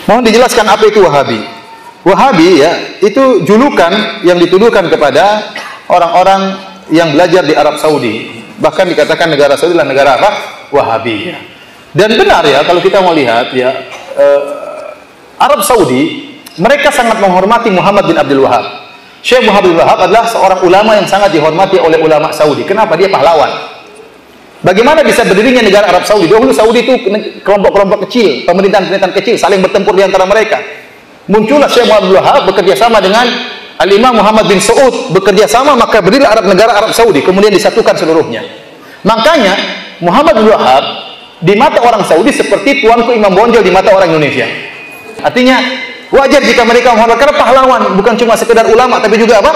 Mohon dijelaskan apa itu Wahabi. Wahabi ya, itu julukan yang dituduhkan kepada orang-orang yang belajar di Arab Saudi. Bahkan dikatakan negara Saudi adalah negara apa? Wahabi. Dan benar ya, kalau kita mau lihat ya, Arab Saudi mereka sangat menghormati Muhammad bin Abdul Wahab. Syekh Muhammad bin Abdul Wahab adalah seorang ulama yang sangat dihormati oleh ulama Saudi. Kenapa? Dia pahlawan. Bagaimana bisa berdirinya negara Arab Saudi? Dahulu Saudi itu kelompok-kelompok kecil, pemerintahan-pemerintahan kecil saling bertempur di antara mereka. Muncullah Syekh Muhammad bin Wahab bekerja sama dengan Al-Imam Muhammad bin Saud, bekerja sama maka berdirilah negara Arab Saudi, kemudian disatukan seluruhnya. Makanya Muhammad bin Wahab di mata orang Saudi seperti tuanku Imam Bonjol di mata orang Indonesia. Artinya wajar jika mereka menghormati, karena pahlawan bukan cuma sekedar ulama tapi juga apa?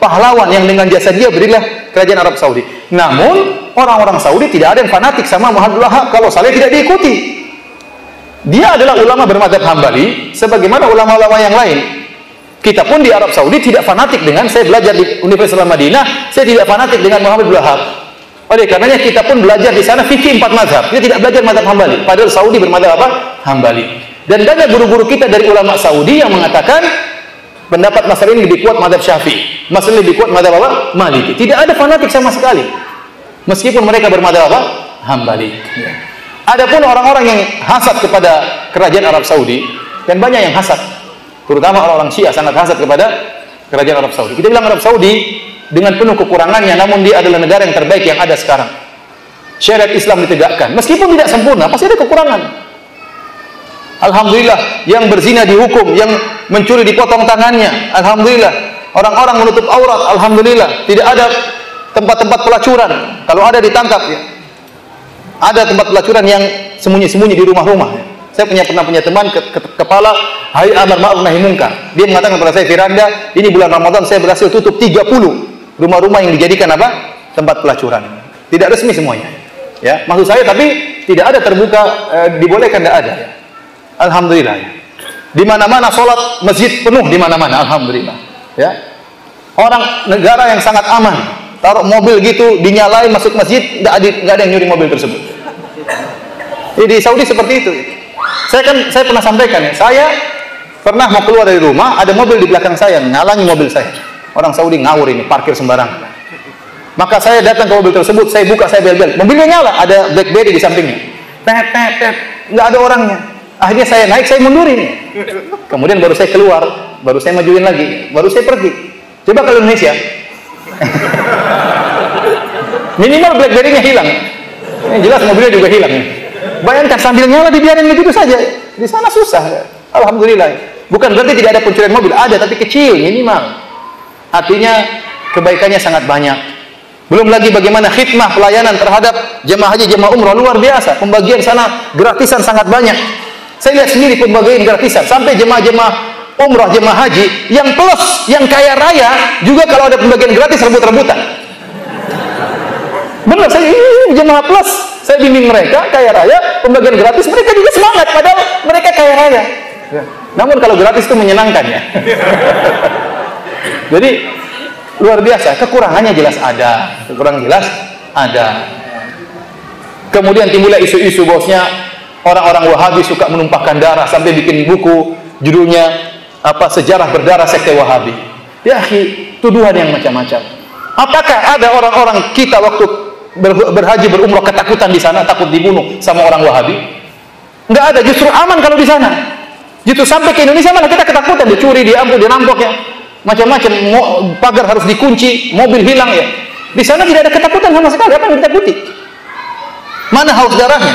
Pahlawan yang dengan jasa dia berilah kerajaan Arab Saudi. Namun orang-orang Saudi tidak ada yang fanatik sama Muhammad bin Wahab kalau saleh tidak diikuti. Dia adalah ulama bermadzhab Hambali sebagaimana ulama-ulama yang lain. Kita pun di Arab Saudi tidak fanatik dengan, saya belajar di Universitas Madinah, saya tidak fanatik dengan Muhammad bin Wahab. Oleh karenanya kita pun belajar di sana fikih 4 mazhab. Kita tidak belajar mazhab Hambali. Padahal Saudi bermadzhab apa? Hambali. Dan banyak guru-guru kita dari ulama Saudi yang mengatakan pendapat masalah ini lebih kuat mazhab Syafi'i, masalah lebih kuat mazhab apa? Maliki. Tidak ada fanatik sama sekali. Meskipun mereka bermadzhab apa? Hambali. Adapun orang-orang yang hasad kepada kerajaan Arab Saudi, dan banyak yang hasad, terutama orang-orang Syiah sangat hasad kepada kerajaan Arab Saudi. Kita bilang Arab Saudi dengan penuh kekurangannya, namun dia adalah negara yang terbaik yang ada sekarang. Syariat Islam ditegakkan, meskipun tidak sempurna, pasti ada kekurangan. Alhamdulillah, yang berzina dihukum, yang mencuri dipotong tangannya. Alhamdulillah, orang-orang menutup aurat. Alhamdulillah, tidak ada tempat-tempat pelacuran. Kalau ada ditangkap ya. Ada tempat pelacuran yang sembunyi-sembunyi di rumah-rumah. Ya. Saya pernah punya teman kepala Hayy Amar Ma'ruf Nahi Munkar. Dia mengatakan kepada saya, Firanda, ini bulan Ramadan saya berhasil tutup 30 rumah-rumah yang dijadikan apa? Tempat pelacuran. Tidak resmi semuanya. Ya, maksud saya tapi tidak ada terbuka, dibolehkan, tidak ada. Ya. Alhamdulillah. Ya. Di mana-mana sholat masjid penuh di mana-mana. Alhamdulillah. Ya. Orang negara yang sangat aman. Taruh mobil gitu, dinyalain masuk masjid, nggak ada yang nyuri mobil tersebut. Di Saudi seperti itu. Saya pernah sampaikan ya, saya pernah mau keluar dari rumah, ada mobil di belakang saya, ngalangi mobil saya. Orang Saudi ngawur ini, parkir sembarangan. Maka saya datang ke mobil tersebut, saya buka, saya bel-bel. Mobilnya nyala, ada BlackBerry di sampingnya. Tet, nggak ada orangnya. Akhirnya saya naik, saya mundurin. Kemudian baru saya keluar, baru saya majuin lagi, baru saya pergi. Coba kalau Indonesia, minimal BlackBerry-nya hilang. Ini jelas mobilnya juga hilang. Bayangkan sambil nyala dibiarin begitu saja. Di sana susah. Alhamdulillah. Bukan berarti tidak ada pencurian mobil, ada tapi kecil, minimal. Artinya kebaikannya sangat banyak. Belum lagi bagaimana khidmah pelayanan terhadap jemaah haji, jemaah umrah luar biasa. Pembagian sana gratisan sangat banyak. Saya lihat sendiri pembagian gratisan sampai jemaah-jemaah umrah, jemaah haji yang plus, yang kaya raya juga kalau ada pembagian gratis rebut-rebutan. Benar, saya ini jemaah plus, saya bimbing mereka kaya raya, pembagian gratis, mereka juga semangat padahal mereka kaya raya. Ya. Namun kalau gratis itu menyenangkan ya. Jadi luar biasa, kekurangannya jelas ada, kekurangan jelas ada. Kemudian timbullah isu-isu bosnya orang-orang Wahabi suka menumpahkan darah sampai bikin buku judulnya apa, sejarah berdarah sekte Wahabi. Ya, tuduhan yang macam-macam. Apakah ada orang-orang kita waktu berhaji berumrah ketakutan di sana, takut dibunuh sama orang Wahabi? Enggak ada, justru aman kalau di sana. Justru sampai ke Indonesia malah kita ketakutan, dicuri, diambil, dirampok ya. Macam-macam, pagar harus dikunci, mobil hilang ya. Di sana tidak ada ketakutan sama sekali, apa yang ditakuti? Mana haus darahnya?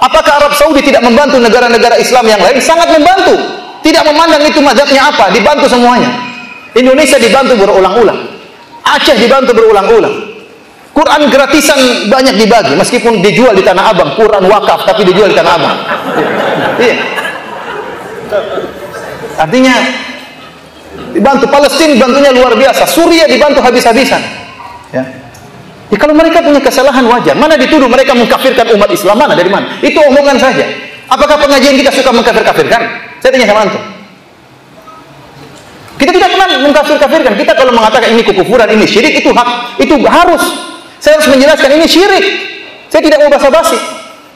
Apakah Arab Saudi tidak membantu negara-negara Islam yang lain? Sangat membantu. Tidak memandang itu mazhabnya apa, dibantu semuanya. Indonesia dibantu berulang-ulang. Aceh dibantu berulang-ulang. Quran gratisan banyak dibagi, meskipun dijual di Tanah Abang, Quran wakaf tapi dijual di Tanah Abang. Iya. Artinya dibantu. Palestina bantunya luar biasa, Suriah dibantu habis-habisan. Ya. Ya, kalau mereka punya kesalahan wajar. Mana dituduh mereka mengkafirkan umat Islam, mana dari mana? Itu omongan saja. Apakah pengajian kita suka mengkafir-kafirkan? Saya tanya sama antum. Kita tidak pernah mengkafir-kafirkan. Kita kalau mengatakan ini kekufuran, ini syirik, itu hak, itu harus. Saya harus menjelaskan ini syirik. Saya tidak mau basa-basi.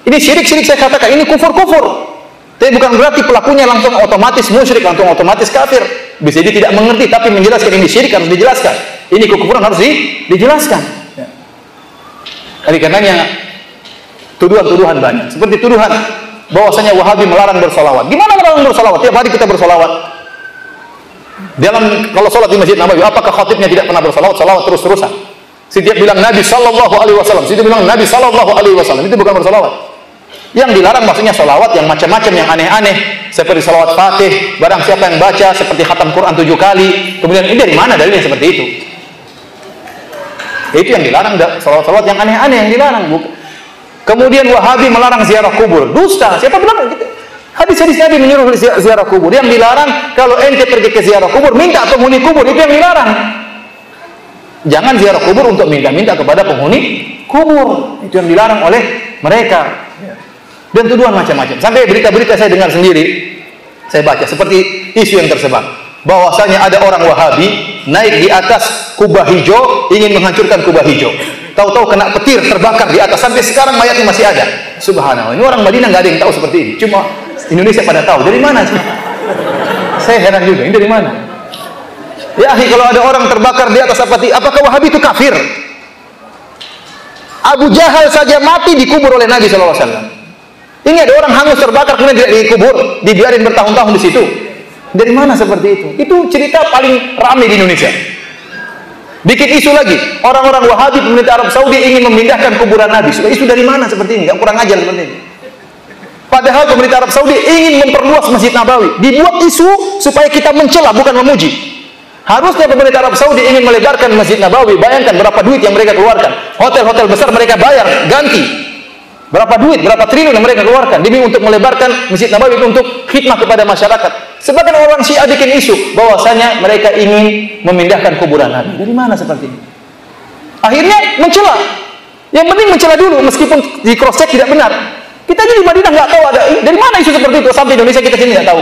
Ini syirik, saya katakan ini kufur. Tapi bukan berarti pelakunya langsung otomatis musyrik, langsung otomatis kafir. Bisa dia tidak mengerti, tapi menjelaskan ini syirik harus dijelaskan. Ini kekufuran harus dijelaskan. Oleh karenanya tuduhan-tuduhan banyak. Seperti tuduhan bahwasanya Wahabi melarang bersolawat. Gimana melarang bersolawat? Tiap hari kita bersolawat. Kalau sholat di Masjid Nabawi, apakah khatibnya tidak pernah bersolawat? Solawat terus-terusan. Setiap bilang Nabi Sallallahu Alaihi Wasallam, setiap bilang Nabi Sallallahu Alaihi Wasallam, itu bukan bersolawat. Yang dilarang maksudnya solawat yang macam-macam, yang aneh-aneh, seperti solawat Fatih, barang siapa yang baca seperti khatam Quran 7 kali. Kemudian ini dari mana dalilnya seperti itu? Itu yang dilarang, salawat-salawat yang aneh-aneh yang dilarang. Kemudian Wahabi melarang ziarah kubur. Dusta. Siapa bilang? Hadis-hadis Nabi menyuruh ziarah kubur. Yang dilarang kalau ente pergi ke ziarah kubur, minta penghuni kubur. Itu yang dilarang. Jangan ziarah kubur untuk minta-minta kepada penghuni kubur. Itu yang dilarang oleh mereka. Dan tuduhan macam-macam. Sampai berita-berita saya dengar sendiri, saya baca seperti isu yang tersebar. Bahwasanya ada orang Wahabi naik di atas kubah hijau, ingin menghancurkan kubah hijau. Tahu-tahu kena petir, terbakar di atas. Sampai sekarang mayatnya masih ada. Subhanallah. Ini orang Madinah nggak ada yang tahu seperti ini. Cuma Indonesia pada tahu. Dari mana sih? Saya heran juga. Ini dari mana? Ya, kalau ada orang terbakar di atas apakah Wahabi itu kafir? Abu Jahal saja mati dikubur oleh Nabi SAW. Ini ada orang hangus terbakar kemudian tidak dikubur, dibiarin bertahun-tahun di situ. Dari mana seperti itu? Itu cerita paling ramai di Indonesia. Bikin isu lagi, orang-orang Wahabi pemerintah Arab Saudi ingin memindahkan kuburan Nabi. Isu dari mana seperti ini? Yang kurang ajar seperti ini. Padahal pemerintah Arab Saudi ingin memperluas Masjid Nabawi. Dibuat isu supaya kita mencela, bukan memuji. Harusnya pemerintah Arab Saudi ingin melebarkan Masjid Nabawi. Bayangkan berapa duit yang mereka keluarkan. Hotel-hotel besar mereka bayar, ganti. Berapa duit, berapa triliun yang mereka keluarkan demi untuk melebarkan Masjid Nabawi untuk khidmah kepada masyarakat. Sebagian orang Syiah bikin isu bahwasanya mereka ingin memindahkan kuburan Nabi. Dari mana seperti ini? Akhirnya mencela. Yang penting mencela dulu meskipun di cross check tidak benar. Kita aja di Madinah nggak tahu ada dari mana isu seperti itu. Sampai Indonesia kita sini nggak tahu.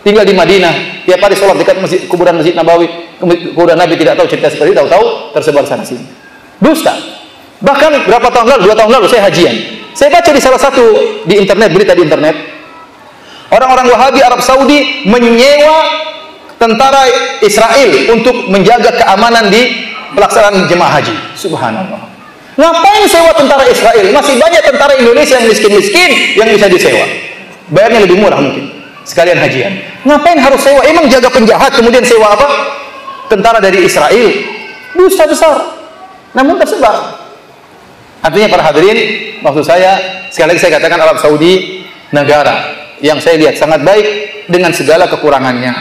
Tinggal di Madinah, tiap hari sholat dekat kuburan Masjid Nabawi, kuburan Nabi tidak tahu cerita seperti itu, tahu tersebar sana sini. Dusta. Bahkan berapa tahun lalu, 2 tahun lalu saya hajian. Saya baca di salah satu di internet, berita di internet. Orang-orang Wahabi Arab Saudi menyewa tentara Israel untuk menjaga keamanan di pelaksanaan jemaah haji. Subhanallah. Ngapain sewa tentara Israel? Masih banyak tentara Indonesia yang miskin-miskin yang bisa disewa. Bayarnya lebih murah mungkin. Sekalian hajian. Ngapain harus sewa? Emang jaga penjahat kemudian sewa apa? Tentara dari Israel. Dusta besar. Namun tersebar. Artinya para hadirin, maksud saya, sekali lagi saya katakan Arab Saudi negara yang saya lihat sangat baik dengan segala kekurangannya.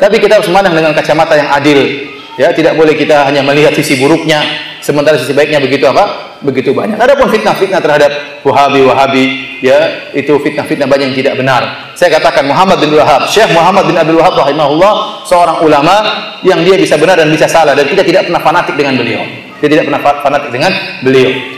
Tapi kita harus memandang dengan kacamata yang adil. Ya, tidak boleh kita hanya melihat sisi buruknya, sementara sisi baiknya begitu apa? Begitu banyak. Adapun fitnah-fitnah terhadap Wahabi, ya, itu fitnah-fitnah banyak yang tidak benar. Saya katakan Muhammad bin Wahab, Syekh Muhammad bin Abdul Wahab rahimahullah, seorang ulama yang dia bisa benar dan bisa salah, dan kita tidak pernah fanatik dengan beliau. Dia tidak pernah fanatik dengan beliau.